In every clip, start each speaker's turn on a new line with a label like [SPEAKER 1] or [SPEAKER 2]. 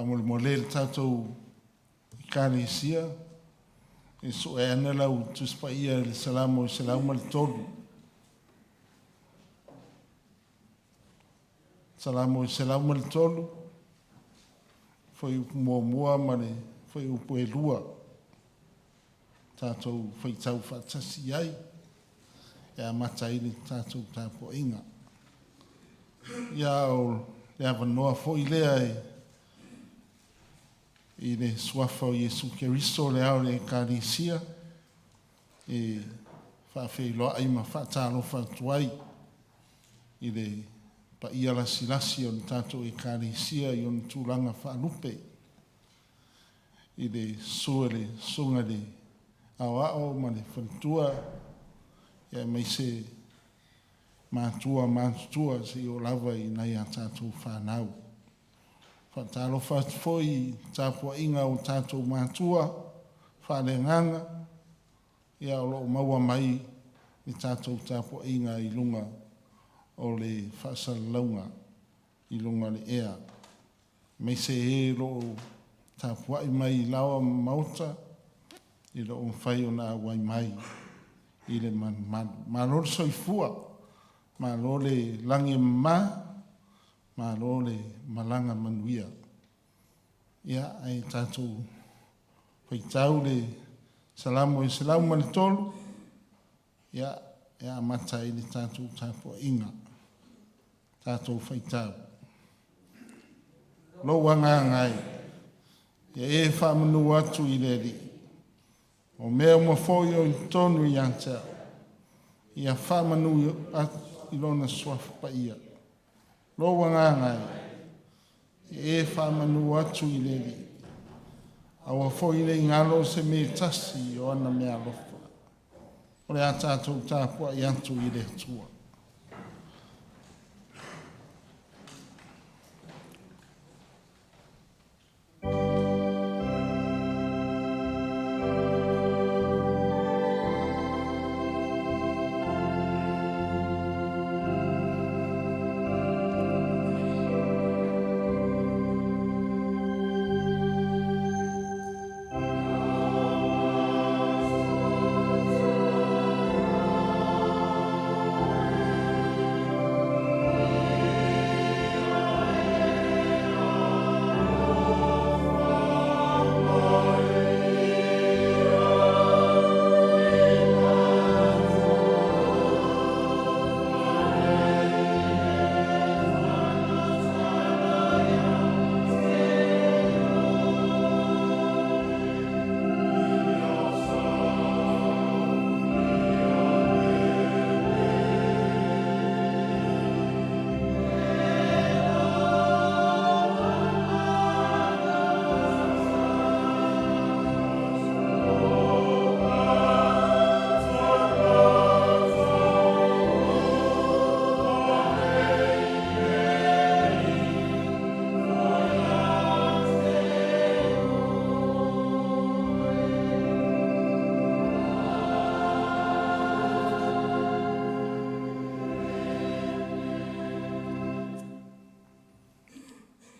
[SPEAKER 1] whamole le tātou I kāresia, e so e ana lau tuspa ia le salamo I salamo le tolu. Salamo I salamo le tolu, foi mua ma le foi upo e lua. Tātou foi tau whatasi ai, e a matai le tātou tāpo inga. Ia o le awanoa foi lea I le suafa o Iesu Keriso le au le kāresia, e whawheiloa ai ma whatalo whatuai, I le pa ia la silasi o le tātou e kāresia I on tūranga whalupe, I le sua le sunga le ao ma le whantua, ia mai se mātua se o lava I nei a tātou whanau. Whatalo whatfoi tāpua inga o tātou mātua, whare nganga, ia o loo maua mai I tātou tāpua inga I lunga o le whasalaunga I lunga le ea. Me se e loo tāpua I mai lawa mauta, I loo mwhai o nā wai mai I le manu. Ma lor soifua, ma lor le langi ma lo le malanga manuia. Ia ai tātou whaitau le salamo I salamo le tolu. Ia matai le tātou tāpua inga. Tātou whaitau. Lo wanga ngai. Ia e whamanu atu I le ri. O mea mawhoi o I tonu I anta. Ia whamanu atu I lona swafu pa ia. Lo wanga ngai, e whamanu atu I leli. Awa fwoi le ngalo se me tasi o ana mea lofa. O le a tātou tāpua I atu I le tua.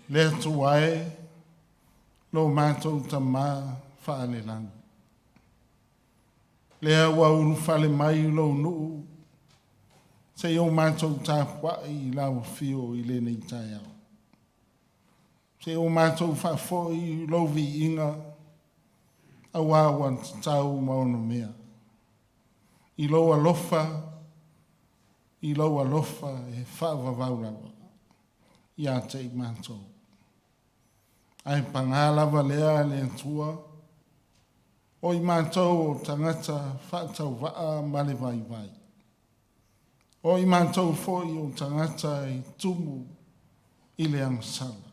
[SPEAKER 1] Le atu ai, lo mātou ta mā whaane langu. Le awa unu whale mai lo nuu, se o mātou ta whai I lau fio I le nei tai au. Se o mātou whafoi lo vi inga, awawan tau maono mea. I lo alofa e whaavavaurawa, I a te I mātou. Ai pangalawa lea le tua, o I mātou o tangata whaatau waa male vai vai. O I mātou foi o tangata I tumu I le angsala.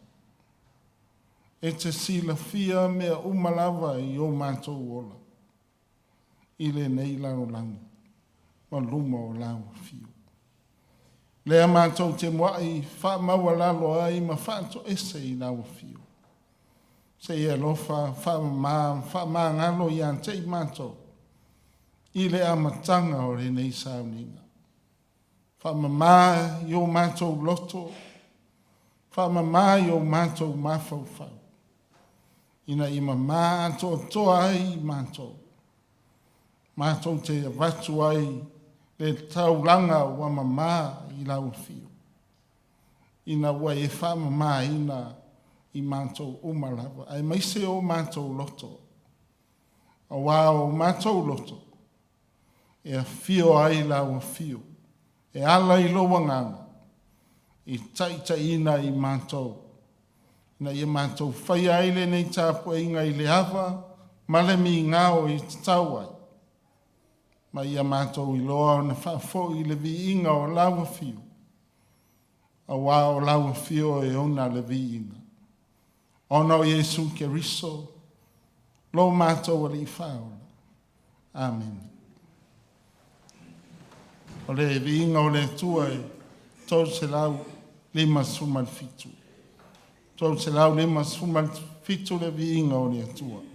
[SPEAKER 1] E te sila fia mea umalawa I o mātou ola. I le nei lao langu, o luma o lao fio. Lea mātou te mwai wha maua lalo ai ma whaato ese I lao fio. Se ia lofa wha maa ngalo I ante I mātou. I le amatanga o le nei sauninga. Wha mamaa I o mātou loto. Wha mamaa I o mātou mawhau whau. ina ima mātoa ai mātou. Mātou te vatu ai le taulanga wa mamā i lau fio. Ina wa e wha mamā ina i mātou umalawa. Ai maise o mātou loto. A wā o mātou loto. E a fio ai lau fio. E ala i loa nganga. I taita ina i mātou. Na ia mātou whai aile nei tāpua inga i le hawa, male mi ngāo i tau ai. Ma ia mātou i loa o na whafo i le vi inga o lawa fio. A wā o lawa fio e ona le vi inga. Ona o Jesu ke riso, lo mātou ali i whaola. Amen. O le vi inga o le tua e tau se lau lima sumal fitu. Tau se lau lima sumal fitu le vi inga o le tua.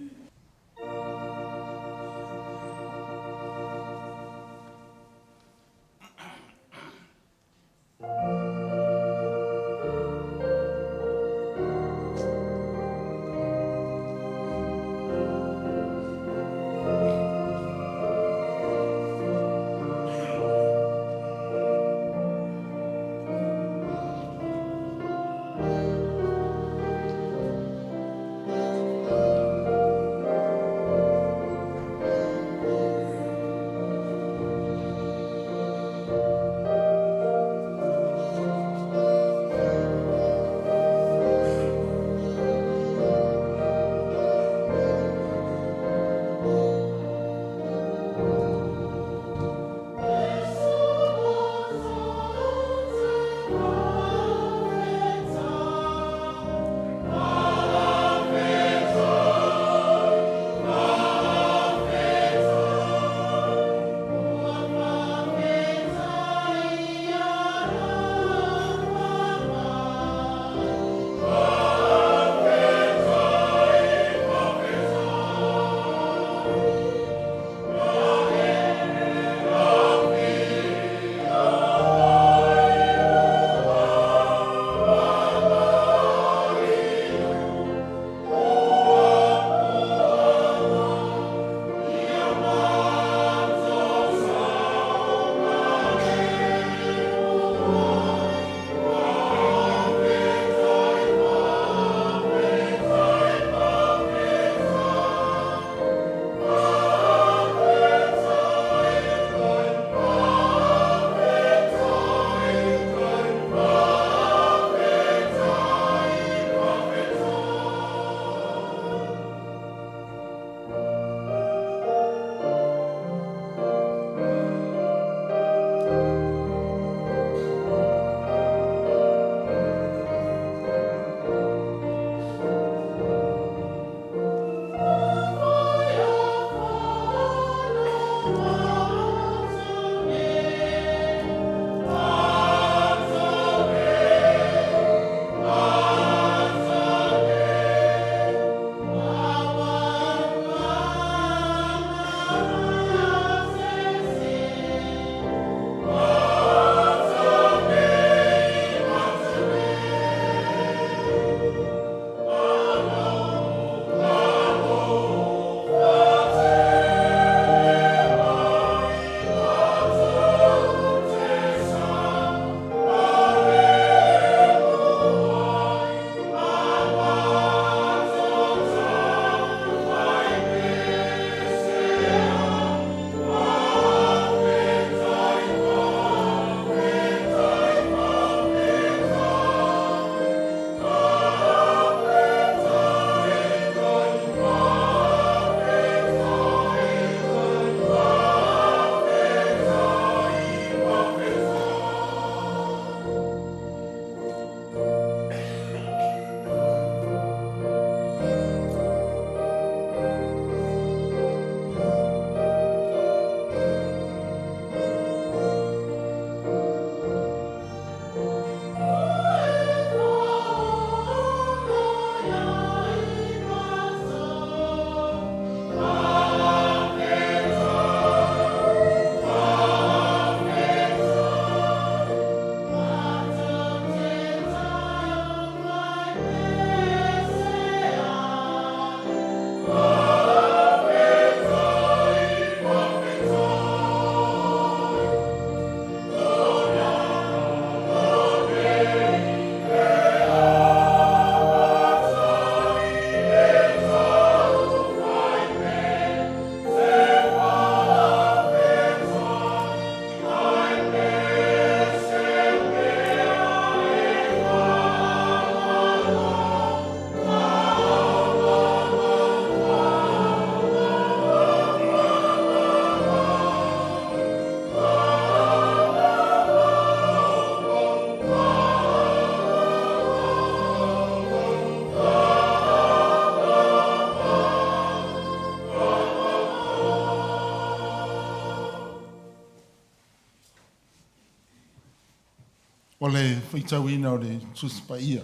[SPEAKER 1] o le whaitauina o le tusi pa ia.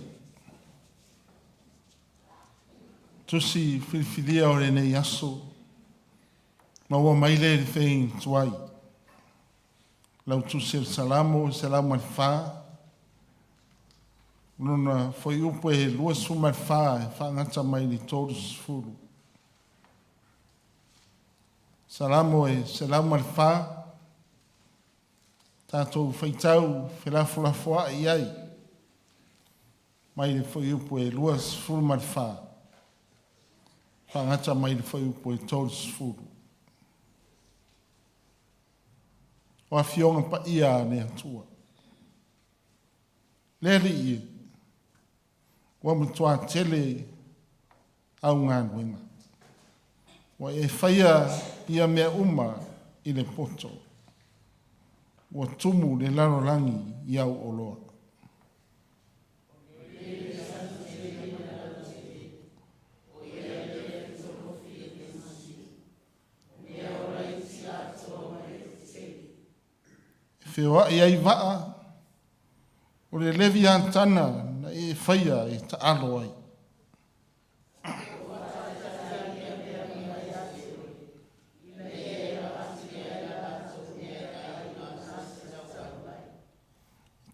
[SPEAKER 1] Tusi whiwhiria o le nei aso, ma ua maile le whain tuai. Lau tusi el salamo al wha, nuna foi upo e lua suma al wha, e wha ngata mai li tōru sifuru. Salamo al wha, tātou whaitau, whilafulafua i ai. Mai le foi upo e lua sifuru mal wha. Whangata mai le foi upo e tōru sifuru. O a fionga pa ia ne atua. Lere i, wa mutua tele au ngā nuenga. Wa e whaia ia mea uma i le poto. Wa tumu le larolangi i au oloa. Whiwa i ai waa, o le levi antana na e whaia e ta alo ai.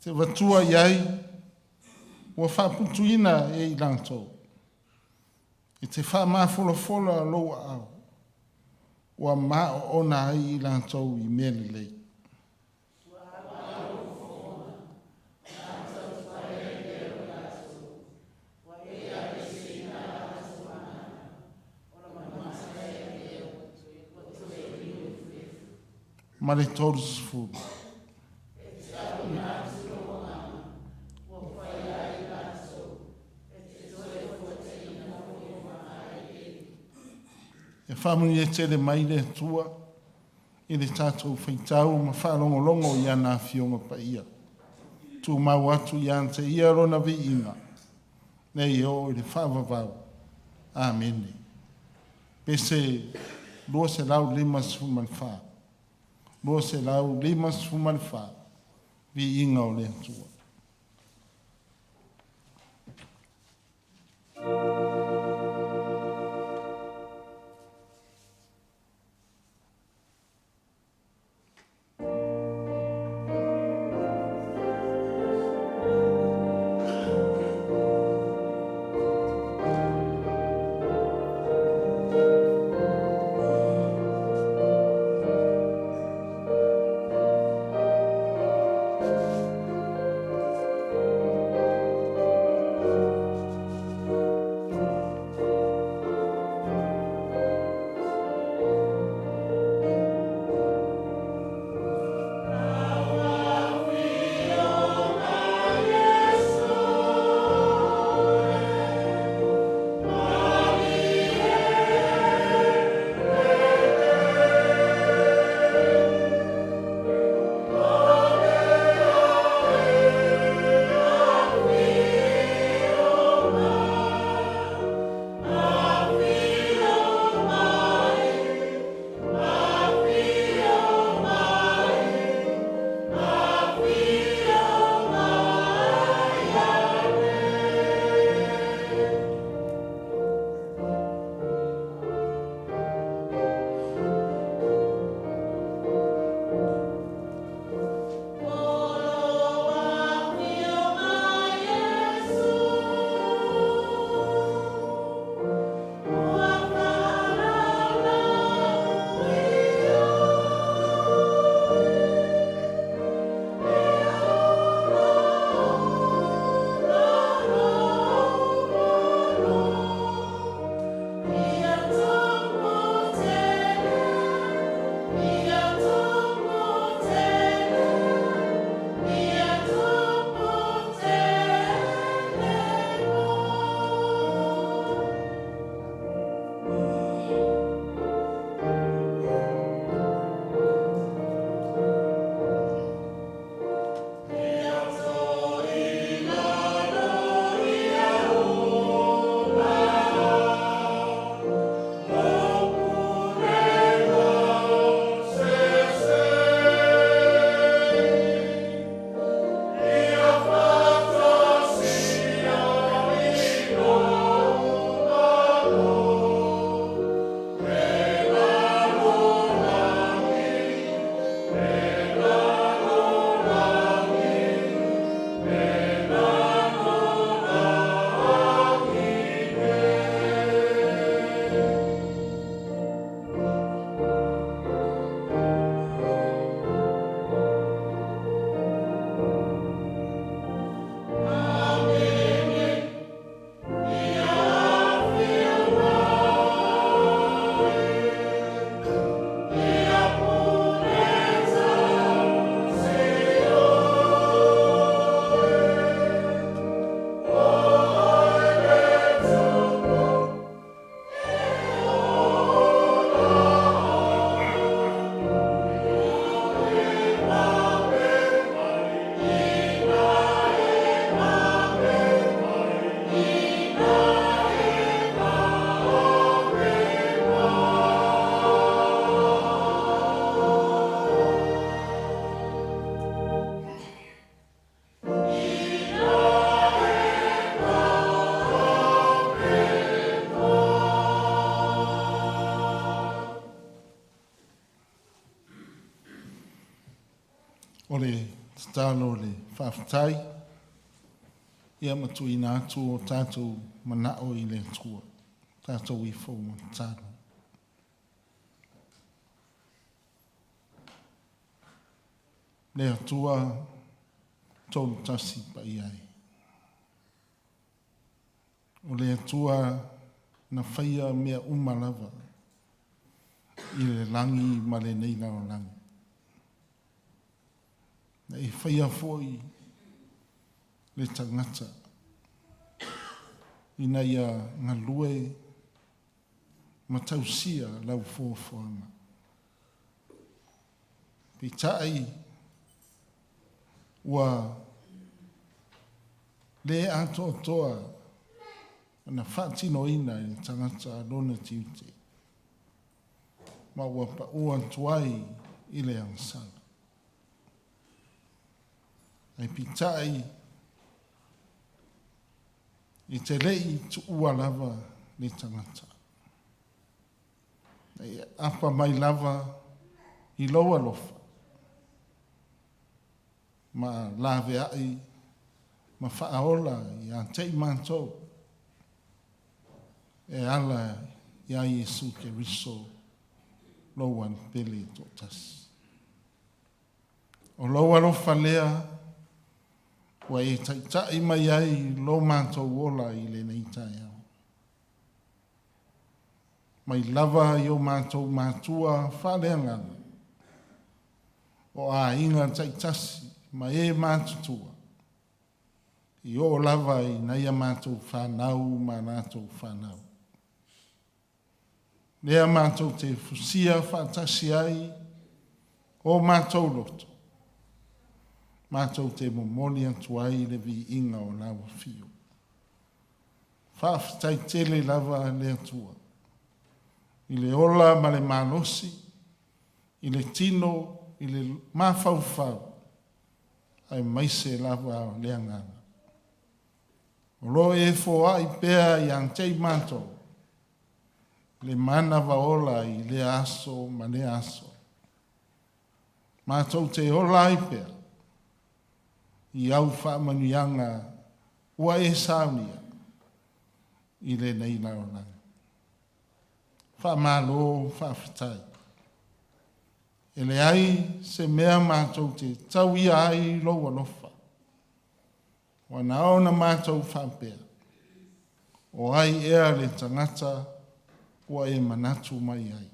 [SPEAKER 1] Te watua iai, ua whaputuina e i lantou. I te wha mawholofola loa au, ua maa ona ai i lantou i mele lei. Ma le tōru sifuru. E whamuni e tere mai le tua, i le tātou whaitau ma whalongolongo i ana fionga pa ia. Tu mau atu i ante ia rona vi inga. Nei o i le whavavau. Amene. Pese lua se lau lima suman wha. Lua se lau lima suman wha. Vi inga o le tua. O le tatalo le whawhatai, ia matui nā atu o tātou manao i le tua, tātou i whau matalo. Le atua tolu tasi pa iai. O le atua na whaia mea umalava i le langi ma le neina o langi. Na i whaia foi le tangata ina ia ngā lue matausia lau fōwhanga. Pi tai ua le ato toa na whaatino ina i tangata lona tiute. Ma ua pa ua tuai i le ansana. Ai pitai i te lei tu ua lava ni tangata. Ai apa mai lava i loa lofa. Ma lave ai, ma whaaola i a tei mantou. E ala i a Yesu ke riso loan pele totas. O loa lofa lea, wa e tai mai ai lo mātou ola i le nei tai au. Mai lava i o mātou mātua whaleangana. O a inga tai tasi, ma e mātutua. I o lava i naia mātou whanau ma nātou whanau. Lea mātou te fusia whatasi ai o mātou loto. Mātou te momoni atu ai le vi inga o lawa fio. Whawhitai tele lava le atua. I le ola ma le malosi, i le tino, i le mawhauwhau. Ai maise lava o le angana. O lo e fōa i pēa i antei mātou. Le mana vaola i le aso ma le aso. Mātou te ola i pēa. I au whaamanuianga ua e saunia i le nei laolanga. Whaamalo, whaawhitai. E le ai se mea mātou te tau ia ai loa lofa. Wa nao na mātou whaapea. O ai ea le tangata ua e manatu mai ai.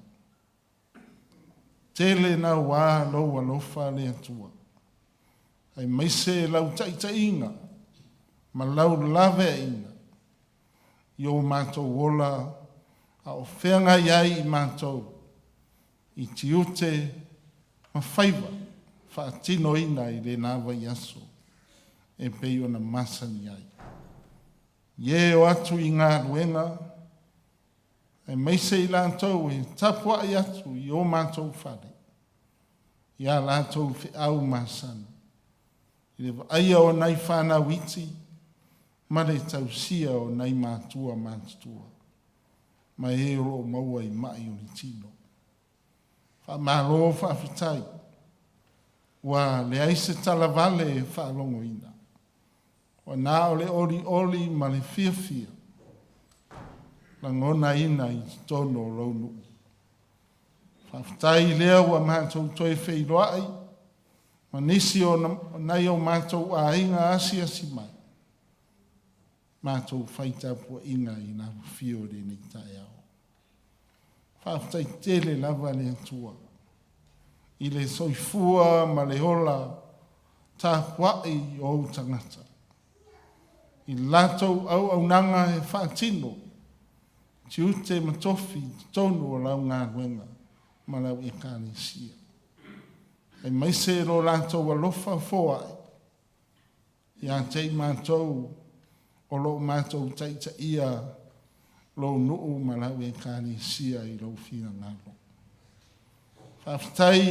[SPEAKER 1] Tele na wā loa lofa le atua. Ai maise lau taita inga, ma lau lave inga. I o mātou wola, a o whenga iai i mātou, i tiute ma whaiva, whaatino ina i le nāwa i aso, e peo na masani ai. Ie o atu i ngā ruenga, ai maise i lātou e tapua i atu i o mātou whare. Ia lātou whi au masani. I le aia o nei whana witi, ma le tausia o nei mātua mātua. Ma e ro maua i mai o ni tino. Wha mālo whawhitai, Wa le aise tala vale whaalongo ina. Wa nā o le oli ma le fia. La ngona ina i tono o launu. Whaftai lea wa mātou toi wheiroai. Ma nisi o nai o mātou a inga asia si mai. Mātou whaitapua inga i nā fio re ni tae au. Whaftai tele lava le atua. I le soifua ma le ola tā puai o tangata. I latou au nanga e whaatino. Ti ute matofi tonu o lau ngā wenga. Ma lau e kāne sia. E maise ro latou alofa foa. Ia tei mātou o lo mātou taita ia lo nuu ma lau e kāne sia i lau whina ngalo. Whaftai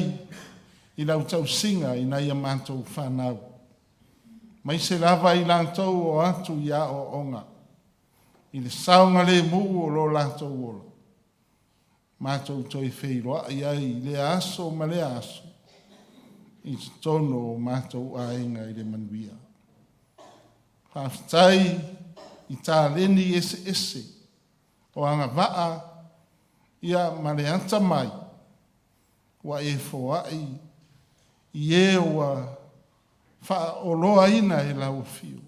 [SPEAKER 1] i lau tau singa i nai a mātou whanau. Mai se lava i lantou o atu ia o onga. I le saunga le muu o lo lantou ola. Mātou toi wheiroa i ai le aso ma le aso. I tono o mātou ainga i le manuia. Whaftai i tā leni ese. O anga waa ia ma le anta mai. Wa e foai i e wa wha o loa ina e lau fio.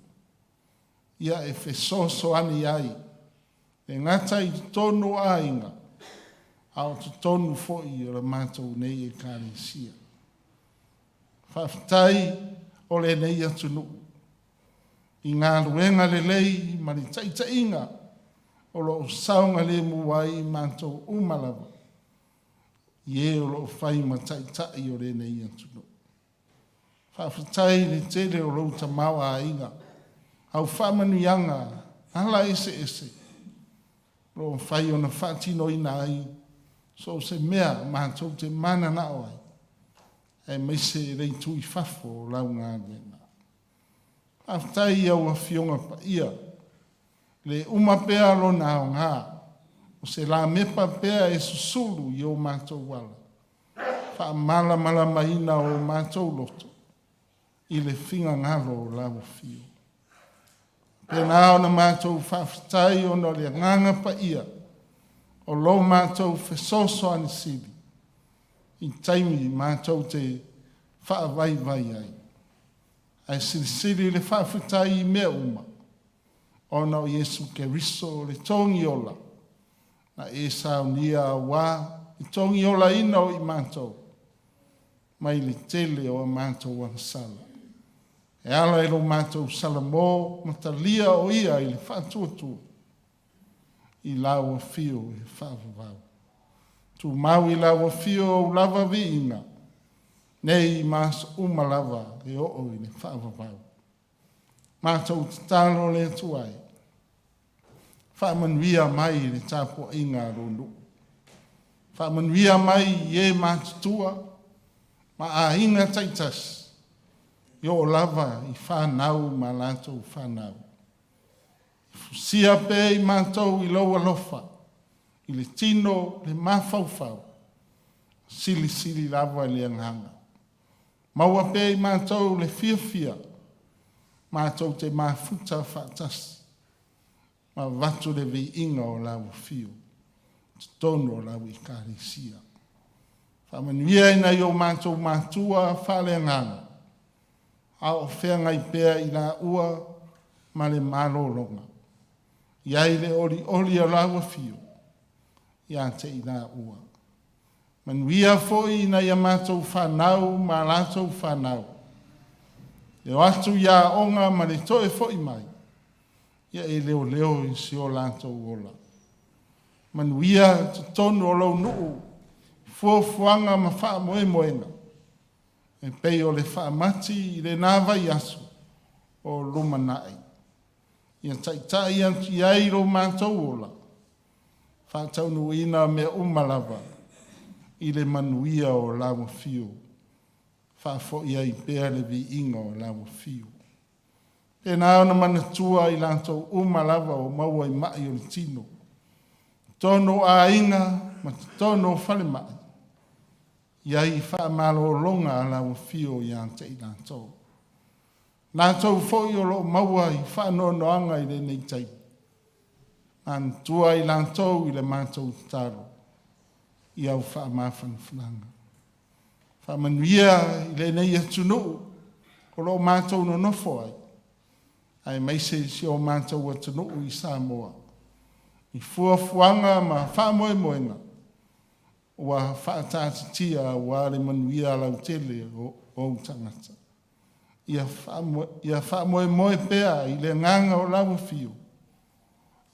[SPEAKER 1] Ia e fesoso ani ai. E ngata i tonu ainga. Au tu tonu foi o la mātou nei e kāne sia. Whaftai o le nei atunu. I ngā ruenga le lei ma ni taita inga. O lo saunga le muai mātou umalawa. Ie o lo whai ma tai o le nei atunu. Whawhatai le tere o lo tamawa a inga. Au whamanuianga, ala ese. Lo whai o na whatino ina ai. So se mea mātou te mana na oai. E meise rei tui whafo o lau ngā wena. Whawhatai au a fionga pa ia. Le umapea lo na o ngā. O se la mepa pea e susulu i o mātou wala. Wha mala maina o mātou loto. I le whinga ngalo o lau fio. Pena o na mātou whawhitai o no le nganga pa ia. O lo mātou whesoso ani siri. I taimi mātou te whaavai ai. Ai siri le whawhitai i mea uma. O na o Yesu ke riso le tongi ola. Na e saunia wā, i tongi ola ina o i mātou. Mai le tele o a mātou ang sala. E ala e lo mātou sala mō, matalia o ia i le whātuatua. I lawa fio e whāwawau. Tu mau i lawa fio o lava vi inga. Nei māsa umalava e o i le whāwawau. Mātou talo le tuai. Whamanuia mai le tāpua inga ronu. Whamanuia mai e mātutua, ma a inga taitas. Yo lava i whanau ma lātou whanau. Sia pe i mātou i loa lofa, i le tino le mawhauwhau. Sili lava le anganga. Maua pe i mātou le fia. Mātou te mafuta whatasi. Ma vatu le vi inga o lau fio. Tono o lau i kārisia. Whamanuia ina i o mātou mātua whale ngana. A o whenga i pēr i la ua ma le malolonga. Iai le oli o lau fio. Ia te i la ua. Manuia foi ina i a mātou whanau ma lātou whanau. Le watu ia onga ma le toe foi mai. Ia e leo i si o lātou ola. Manuia te tonu o lau nuu, fuafuanga ma wha moenga. E pei o le wha mati i le nāwai asu o lumanai. Ia taitai anti ai ro mātou ola. Wha taunu ina me umalava i le manuia o lau fio. Wha fo ia i pēr le vi inga o lau fio. E nā ona manatua i lātou umalava o maua i mai o le tino. Tono a inga, ma tono whale mai. Iai whaamalolonga ala o fio i ante i nātou. Nātou fōi o lo maua i whaanoanoanga i le nei tai. An tua i nātou i le mātou taro. I au whaamawhanawhananga. Whaamanuia i le nei atunu o lo mātou no nofo ai. Ai maise si o mātou atunu i Samoa. I fuafuanga ma whaamoemoenga. Wa whaatatitia wa le manuia lau tele o tangata. Ia whaamoemoe pea i le nganga o lau fio.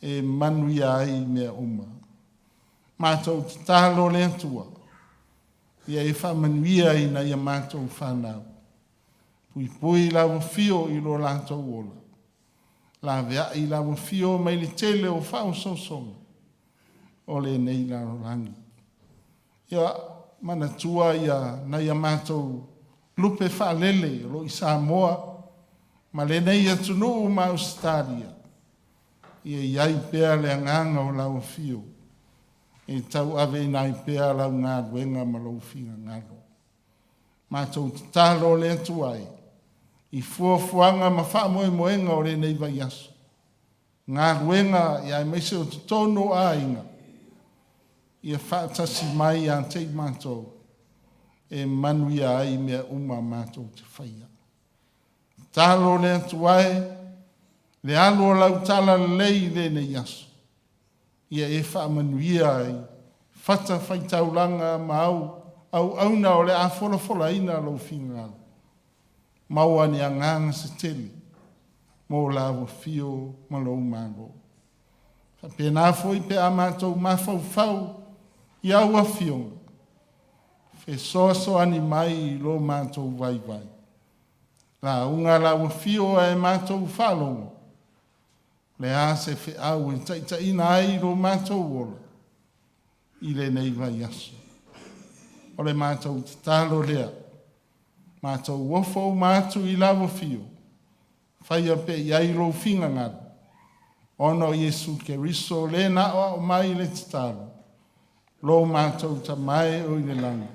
[SPEAKER 1] E manuia ai mea uma. Mātou tālo le atua. Ia e whaamanuia i na ia mātou whanau. Pui pui lau fio i lo lātou ola. La vea i lau fio mai le tele o whao sosonga. O le nei lau rangi. Ia mana tua ia na ia mātou lupe whaalele lo i Samoa. Ma le nei atunu ma Australia. Ia iai pea le anganga o lau fio. E tau ave nai pea lau ngā ruenga ma lau finga ngaro. Mātou tālo le atuai. I fuafuanga ma whaamoemoenga o le nei vai aso. Ngā ruenga ia meise o tono a inga. Ia whaatasi mai a te mātou. E manuia ai mea uma mātou te whaia. Tālo le atuai. Le alo lau tala lei le nei aso. Ia e whaamanuia ai. Whata whaitaulanga ma au auna o le a whola ina lau whinga. Maua ni a nganga se tele. Mō lawa fio ma lau mālo. Pēnā foi pe a mātou mawhau i aua fionga. Fe soso ani mai i lo mātou vai. La unga lawa fio e mātou whalongo. Le a se fe au e taita ina ai lo mātou ola. I le nei vai aso. O le mātou talo lea. Mātou wofo mātou i lawa fio. Whaia pe iai lo finga ngaro. Ono Yesu ke riso le na o mai le titalo. Lo mātou ta mai o i le langa.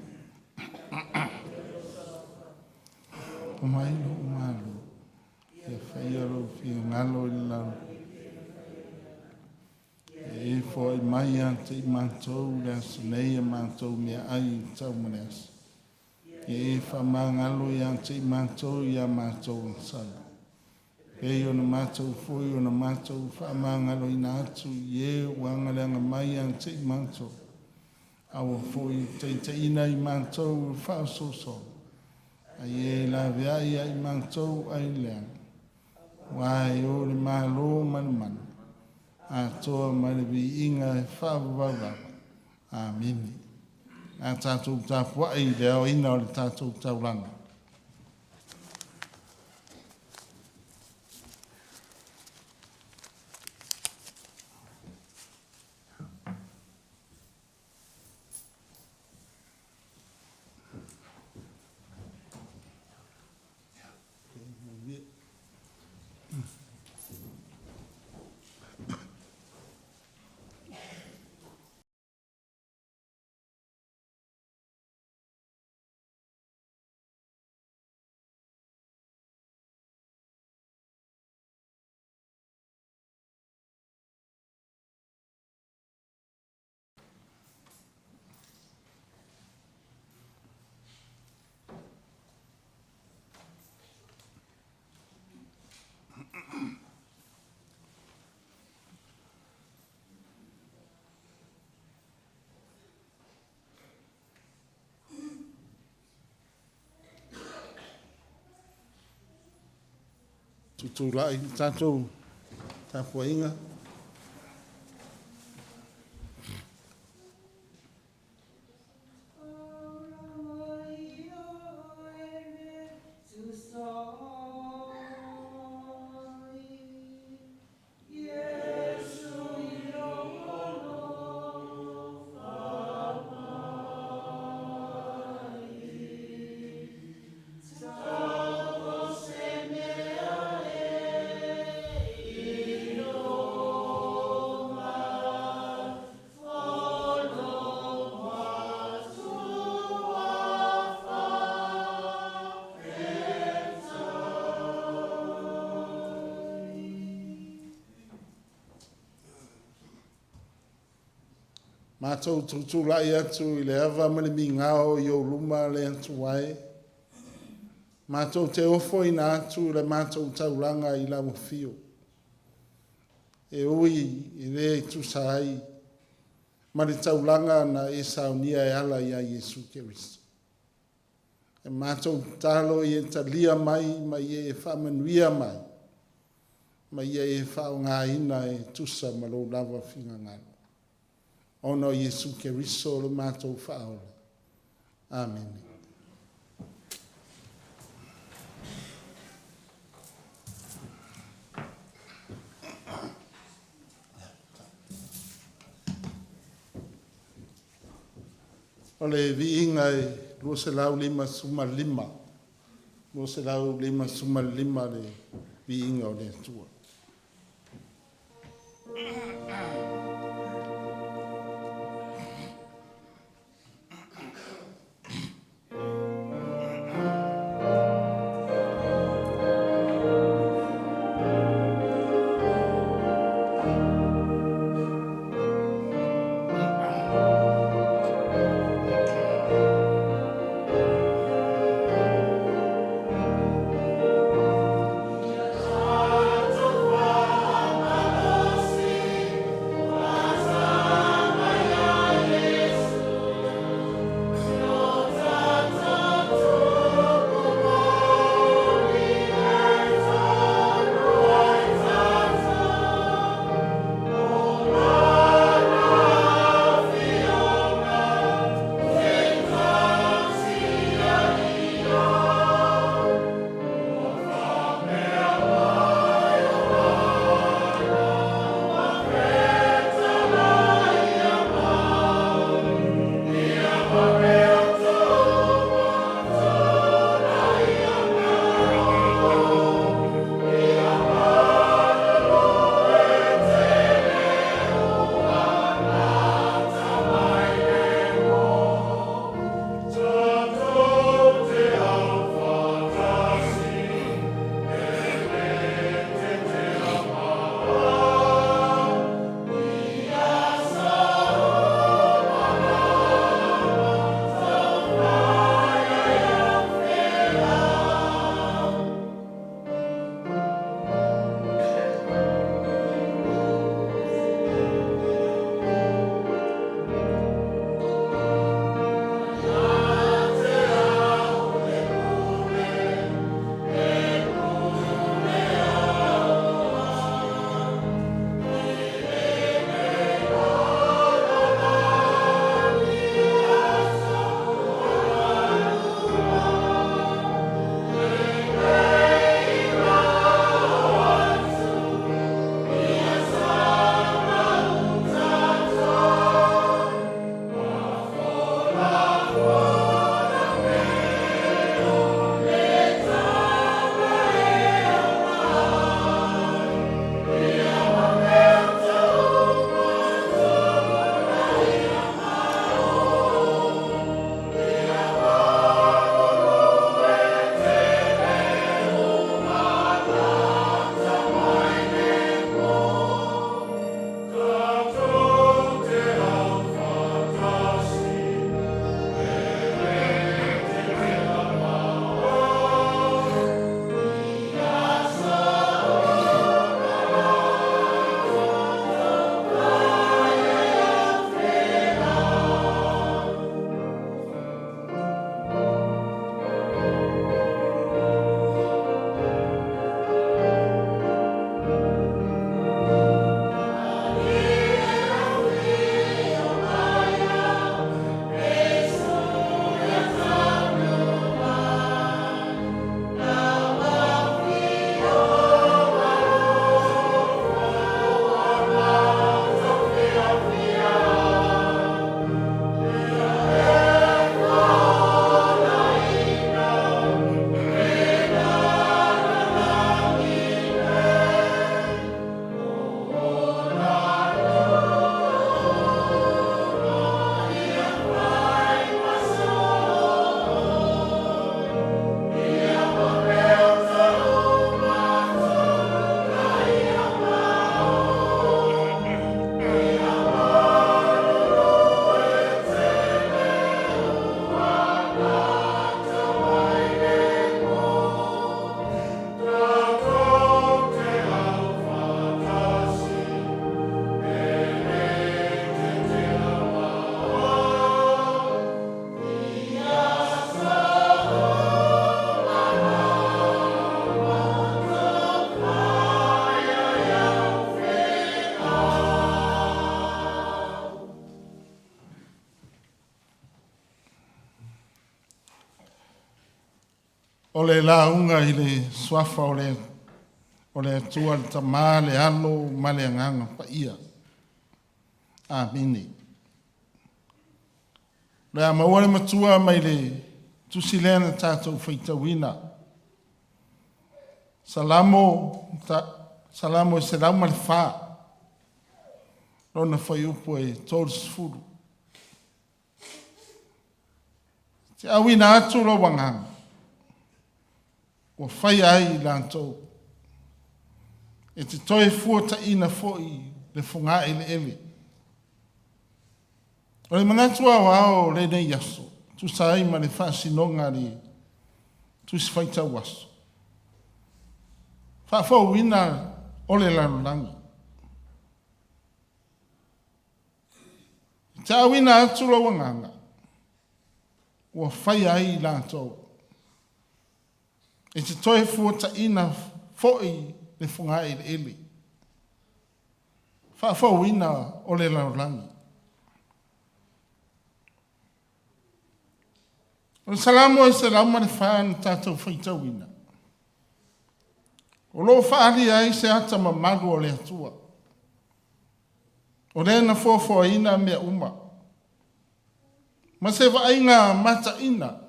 [SPEAKER 1] O mai lo malo. Ia whaia lo finga ngalo i le langa. E fo i mai ante i mātou le asinei a mātou mea ai tau maneas. E whamangalo i ante i mātou i a mātou sala. E ona mātou foi, ona mātou whamangalo i nātu i e wangaleanga mai ante i mātou. Awa foi te ina i mātou whaasoso. Ai e la vea i mātou ai leanga. Wai o le mālo manumana. A toa mariwi inga e whawawawa. Amen. A tātou tāpua i leo ina o le tātou tauranga. Tutulai tātou tāpua inga.
[SPEAKER 2] No.
[SPEAKER 1] Mātou tutulai atu i le awa mani mi ngao i o luma le atu wae. Mātou te ofo ina atu le mātou tauranga i la mawhio. E ui i le tu sai mani tauranga na e saunia e ala i a Yesu Keristo. E mātou talo i e talia mai, mai e whamanuia mai. Mai e whao ngā ina e tusa malo lava whinga ngana. Ono Yesu Keristo le mātou whao. Amen. O le viinga e lua se lau lima suma lima. Lua se lau lima suma lima le viinga o le atua. o le launga i le swafa o le atua le tamā le alo ma le agaga pa ia. Amini. Le a maua le matua mai le tusi lea na tātou whaitawina. Salamo e se lau ma le whā. Rona whai upo e tōru sifuru. Te awina atu lo wanganga. Ua whai ai lantou. E te toe fuata ina foi le whunga ele ele. O le manatua wao le nei yaso. Tu sai ma le whaasinonga li. Tu si whaita waso. Whaafau wina o le lanulangi. Te awina atu lo wanganga. Ua whai ai lantou. E te toe fuata ina foi le whunga ele ele. Whaafau wina o le lanulangi. O salamo e se lauma le whaan tātou whaitawina. O lo whaari ai se ata mamaru o le atua. O le na fōfō ina mea uma. Ma se whainga mata ina.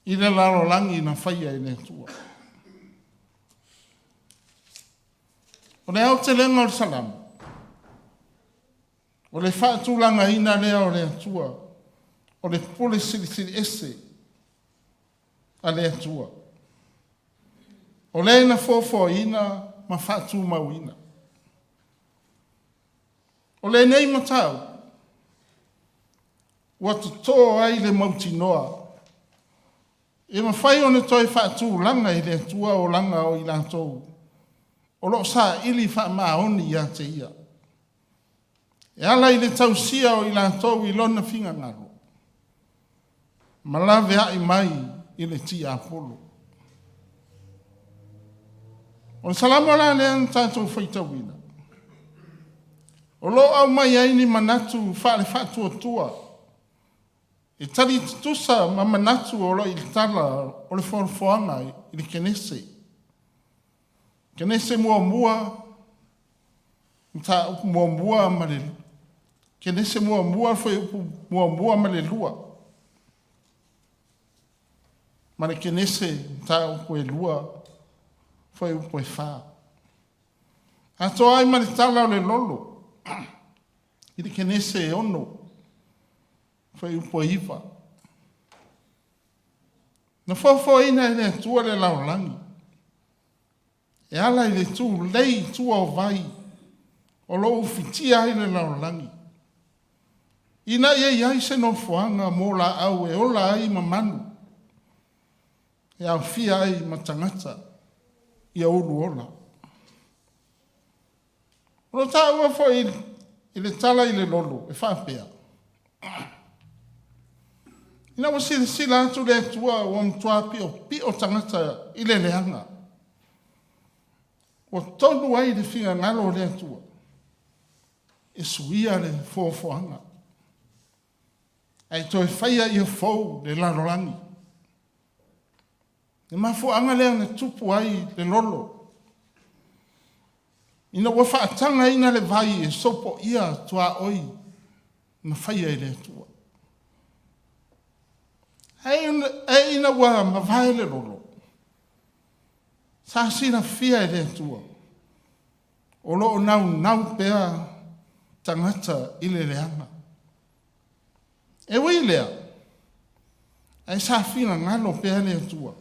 [SPEAKER 1] I le laro langi na whaia i le atua. O le au te lenga o le salamo. O le whaatulanga ina lea o le atua. O le pole siri ese a le atua. O le na fōfō ina ma whaatu mauina. O le nei matau. Ua tutoa ai le mauti noa. E ma whai o ne toi whaatu langa i le atua o langa o i lantou. O lo sa ili wha maoni ia te ia. E ala i le tausia o i lantou i lona whinga ngaro. Malawe ai mai i le ti apolo. O salamo la le an tātou whaitawina. O lo au mai ai ni manatu whaale whatu o tua. E tari tusa ma manatu o lo i tala o le whorfoanga i le kenese. Kenese mua mua. Mta upu mua mua ma le. Kenese mua mua foi upu mua mua ma le lua. Ma le kenese ta upo e lua foi upo e wha. Ato ai ma le tala o le lolo. I le kenese e ono foi upo e iwa. Na fofo ina i le atua le laulangi. E ala i le tu lei tua o vai. O lo ufitia i le laulangi. Ina ia se no fuanga mo la au e ola ai mamanu. E au fia ai matangata i a uru ola. Ro ta ua fo i le tala i le lolo, e whapea. Ina wa sila atu le atua o mtua pi o tangata i le leanga. O tonu ai le whinga ngalo le atua. E suia le fōfoanga. Ai toi whaia i a fōu le larolangi. E mafo anga lea na tupu ai le lolo. Ina wa whaatanga ina le vai e sopo ia tua oi. Na whaia i le atua. E ina wa mawai le lolo. Sa sina fia i le atua. O loo nau pea tangata i le leanga. E wei lea. E sa fina ngalo pea le atua.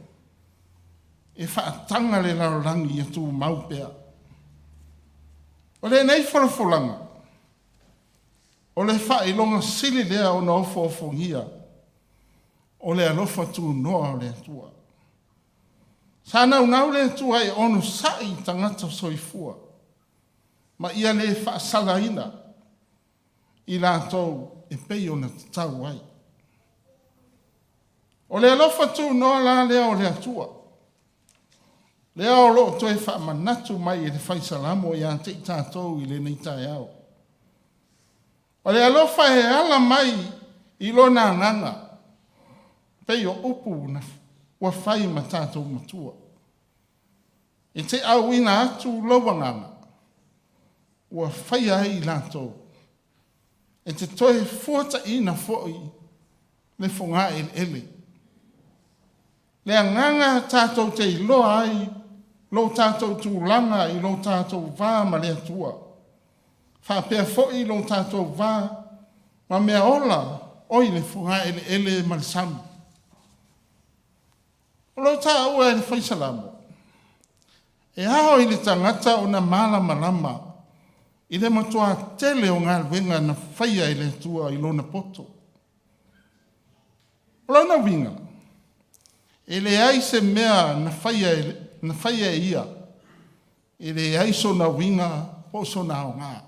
[SPEAKER 1] E whaatanga le larolangi e tu maupea. O le nei whalafolanga. O le whailonga sili lea o na ofofongia. O le alofa tu noa o le atua. Sa nau le atua e ono sai tangata soifua. Ma ia le whaasalaina. I lātou e pei o na tau ai. O le alofa tu noa la lea o le atua. Lea o loo toi wha manatu mai e le whaisalamo i a te tātou i le nei tai au. O le alofa e ala mai i lo nā nganga. Pei o upu ua whai ma tātou matua. E te au ina atu lawanganga, ua whai ai lātou. E te toe fuata ina foi le whunga ele. Lea nganga tātou te iloa ai, lo tātou tūlanga i lo tātou vā ma lea tua. Whapea foi lo tātou vā, ma mea ola oi le whunga ele ma le samu. Lo tā ua e le whaisalamo. E hao i le tangata o na mala malama, i le matua tele o ngā wenga na whaia i le tua i lona poto. Lo na winga, e le aise mea na whaia ia, e le aiso na winga po so na o ngā.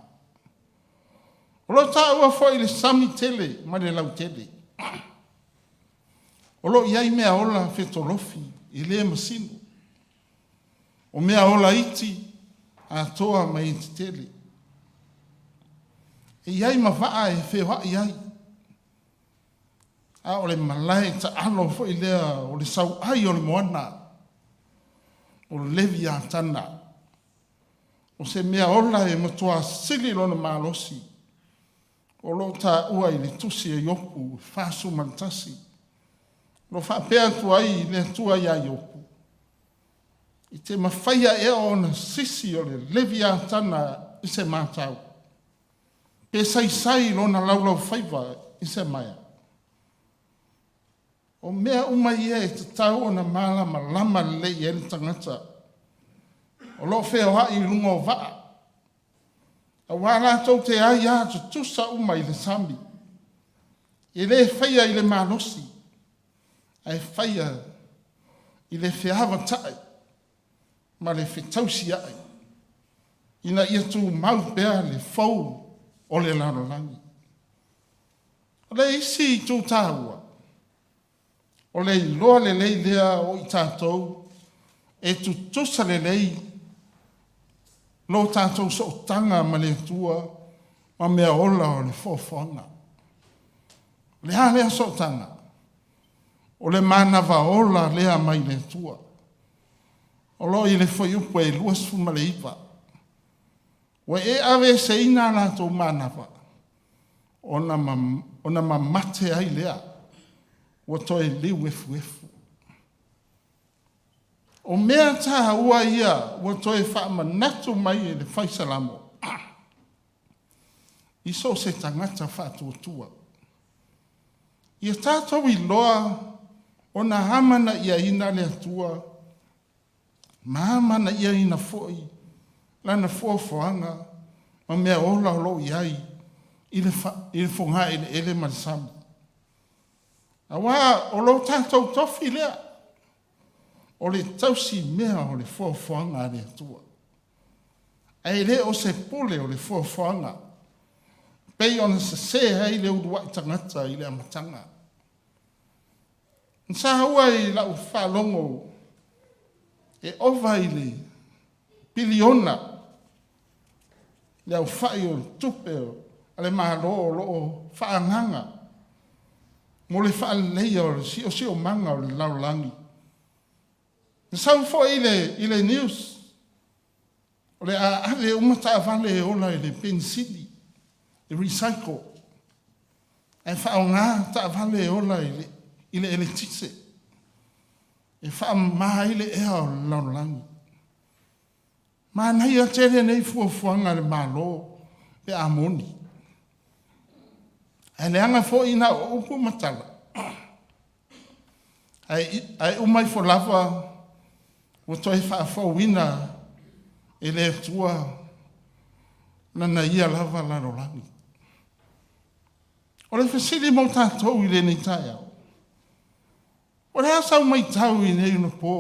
[SPEAKER 1] Lo tā ua fo i le sami tele, ma le lau tele. O lo iai mea ola whetolofi i le masino. O mea ola iti a toa mai iti tele. E iai mawhaa e whewa iai. A o le malai ta alo fo i lea o le sau ai o le moana. O le levi a tana. O se mea ola e matua sili lona malosi. O lo ta ua i le tusi e yoku fasu mantasi. Lo whapea tu ai le tua ia yoku. I te mawhaia e o na sisi o le levi a tana i se mātau. Pe sai lo na laulau whaiva i se maia. O mea umai e te tau o na mala ma lama le i eri tangata. O lo whea wa i lunga o waa. A wala tau te ai a tu tusa umai le sambi. I le whaia i le malosi. Ai whaia i le whiawa tae, ma le whetausi ai. Ina ia tu mau bea le fau o le larolangi. O le isi i tū tāua. O le iloa le lei lea o i tātou, e tu tusa le lei, lo tātou so tanga ma le tua, ma mea ola o le fōwhanga. Lea lea so tanga. O le mana vaola lea mai le tua. O lo i le foi upo e luas fuma le iwa. Wa e ave se ina la tō mana va. Ona mamate ai lea. Wa toi liu efu efu. O mea taha ua ia, wa toi whaama natu mai e le whaisalamo. I so se tangata whātua tua. Ia tātou i loa, o na hamana ia ina le atua, ma hamana ia ina foi, lana fuafuanga, ma mea ola o lo iai, i le whunga ele marisamu. A wā, o lo tātou tofi lea, o le tausi mea o le fuafuanga le atua. Ai le o se pule o le fuafuanga, pei ona se hei le udua i tangata i le amatanga. Nsa haua i lau whalongo e ova i le biliona le au whai o tupe o le mahalo o loo whaanganga mo le whaalei o si o manga o le laulangi. Nsa ufo i le news o le a le umata vale ola i le pensili i recycle e whaonga ta vale ola i le eletise. E wha maha i le ea o laulangi. Ma nei a tere nei fuafuanga le malo pe amoni. E le anga fo ina o upu matala. Ai umai fo lava o toi wha fo wina e le tua nana ia lava laulangi. O le fasili mo tātou i le nei tai au. O le asau mai tau i nei una pō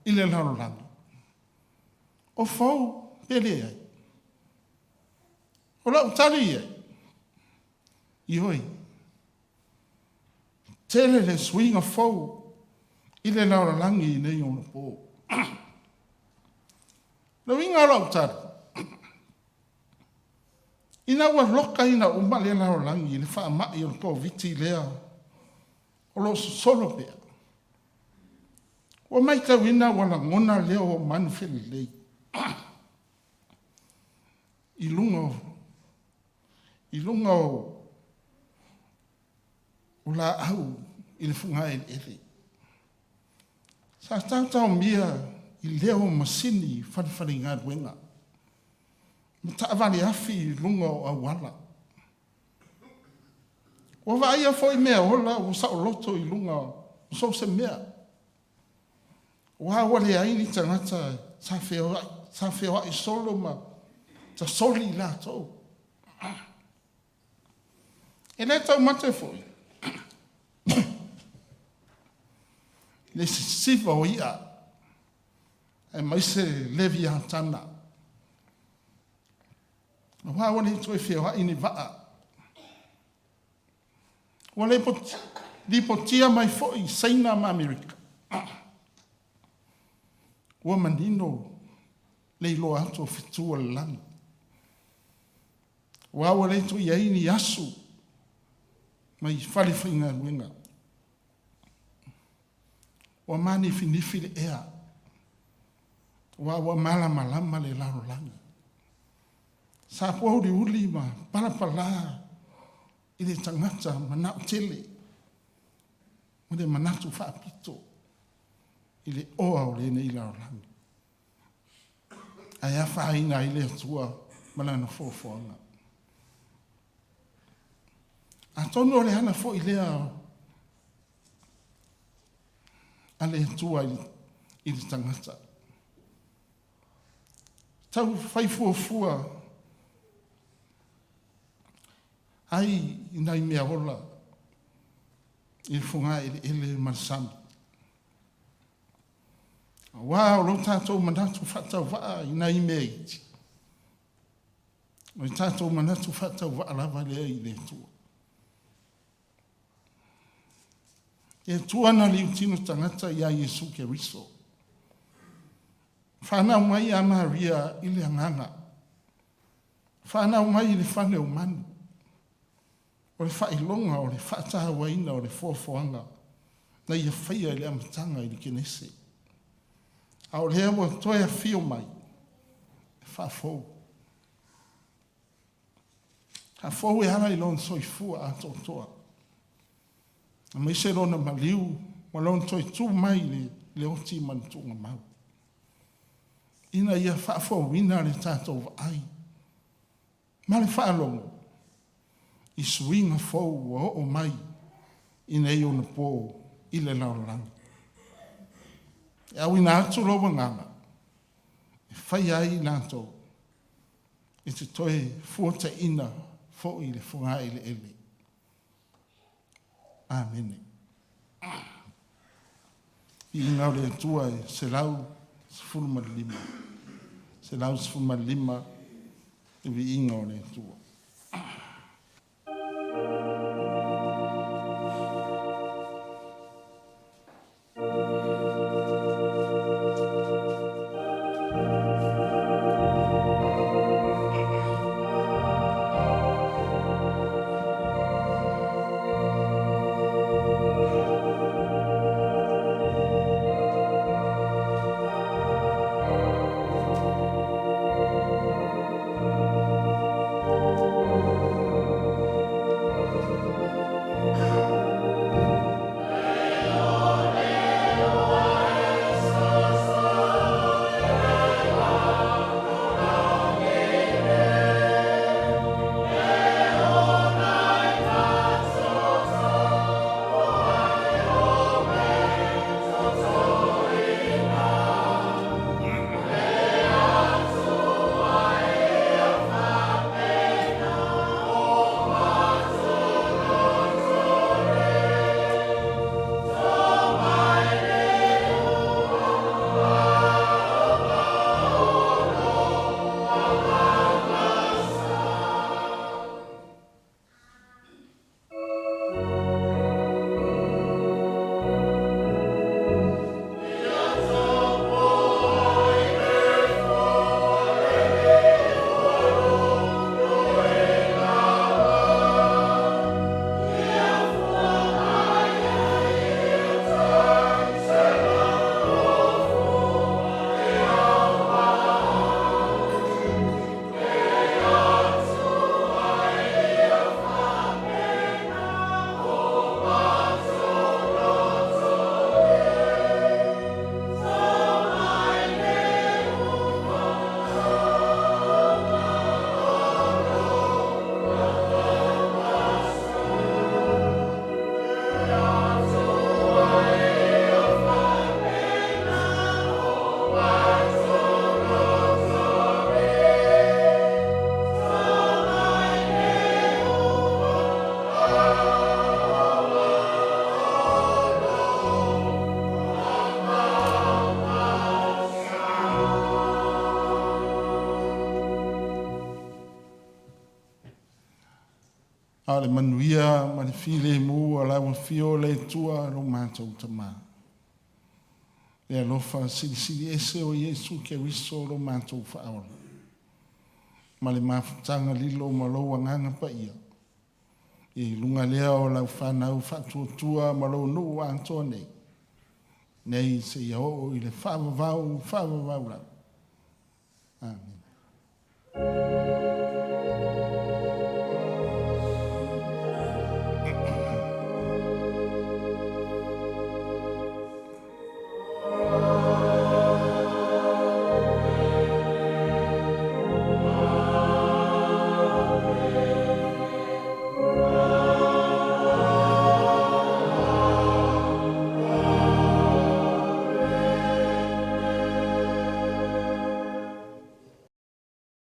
[SPEAKER 1] i le laulangi. O fau pele ai. O lau tali ai. I hoi. Tele le swinga fau i le laulangi i nei una pō. Le winga lau tali. Ina ua loka ina uma le laulangi i le wha mai o le pō viti lea. O lo solo pea. O mai tauina wala ngona leo o manufeli lei. I lunga o la au i le funga ele. Sa tau mia i leo masini whanwhani ngā ruenga. Mta avani afi lunga o awala. Wa vai a foi mea hola o sa o loto i lunga o so se mea. Wa wale ai ni tangata sa feo i solo ma ta soli la tau. E le tau mate foi. Le siva o ia e mai se levi antana. Wa wale toi feo i ni vaa. Wale di potia mai foi saina ma Amerika. Wa manino le lo ato fitua lang. Wa wale to yai ni asu mai fali finga winga. Wa mani finifi le ea. Wa malama le laro lang. Sa po uli ma pala i le tangata manau tele. Ma le manatu whaapito. I le oa o le nei laro lang. Ai a whaina i le atua malana fōwhanga. A tono le hana fo i lea a le atua i le tangata. Tau whai fuafua ai i nai mea ola i le funga i le ele marsani. Wa o lo tātou manatu whatau waa i nai mea iti. O i tātou manatu whatau waa lava lea i le tua. E tuana li utino tangata ia Yesu ke riso. Whanau mai a Maria i le anganga. Whanau mai i le whane o manu. O le whailonga, o le whaatahawaina, o le fōwhoanga. Na ia whaia i le amatanga i le kenese. A o lea mo toi a fio mai. Whafou. Hafou e hana i lon soifua a totoa. A mai se rona maliu, ma lon toi tū mai le oti mantunga mau. Ina ia whafou ina le tātou wa ai. Ma le whaalongo. I suinga fou wa o mai. Ina i ona pō i le laurangi. E au ina atu loa nganga. E whai ai nātou. E te toe fuata ina fo i le funga i le ele. Amen. I ngau le atua e se lau sefulma lima. Se lau sefulma lima e vi ingau le atua. a le manuia ma le file mu a la fio le tua lo mātou tamā. E alofa sili ese o Iesu ke riso lo mātou whaola. Ma le mawhutanga lilo ma lo wanganga pa ia. E lunga lea o lau whanau whatuatua ma lo nuu antoa nei. Nei se ia o i le whawawau lau. Amen.